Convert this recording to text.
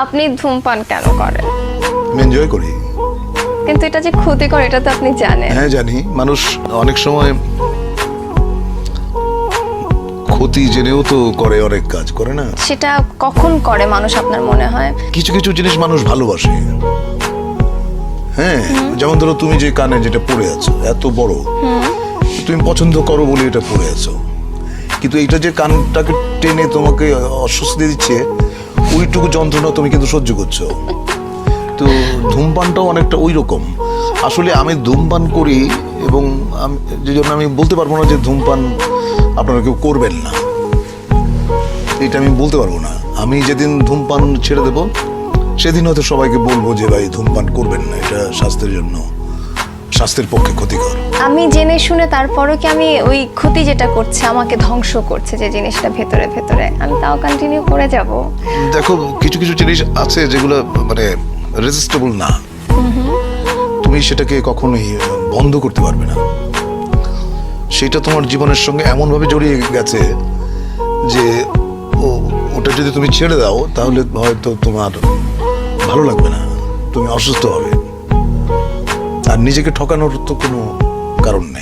আপনি ধূমপান কেন করেন? আমি এনজয় করি। কিন্তু এটা যে ক্ষতিকর এটা তো আপনি জানেন। হ্যাঁ জানি, মানুষ অনেক সময় ক্ষতি জেনেও তো করে, অনেক কাজ করে না। সেটা কখন করে মানুষ আপনার মনে হয়? কিছু কিছু জিনিস মানুষ ভালোবাসে। হ্যাঁ, যেমন ধরো তুমি যে কানে যেটা পড়ে আছো এত বড়, তুমি পছন্দ করো বলে এটা পড়ে আছো, কিন্তু এটা যে কানটাকে টেনে তোমাকে অস্বস্তি দিচ্ছে, ওইটুকু যন্ত্রণা তুমি কিন্তু সহ্য করছো। তো ধূমপানটাও অনেকটা ওই রকম। আসলে আমি ধূমপান করি এবং যে জন্য আমি বলতে পারবো না যে ধূমপান আপনারা কেউ করবেন না, এটা আমি বলতে পারবো না। আমি যেদিন ধূমপান ছেড়ে দেবো সেদিন হয়তো সবাইকে বলবো যে ভাই ধূমপান করবেন না, এটা স্বাস্থ্যের জন্য, স্বাস্থ্যের পক্ষে ক্ষতিকর। আমি জেনে শুনে তারপরও কি আমি ওই ক্ষতি যেটা করছে আমাকে ধ্বংস করছে যে জিনিসটা ভেতরে ভেতরে, আমি তাও কন্টিনিউ করে যাব? দেখো, কিছু কিছু জিনিস আছে যেগুলো মানে রেজিস্টেবল না, তুমি সেটাকে কখনোই বন্ধ করতে পারবে না। সেটা তোমার জীবনের সঙ্গে এমনভাবে জড়িয়ে গেছে যে ওটা যদি তুমি ছেড়ে দাও তাহলে হয়তো তোমার ভালো লাগবে না, তুমি অসুস্থ হবে। আর নিজেকে ঠকানোর তো কোনো কারণ নেই।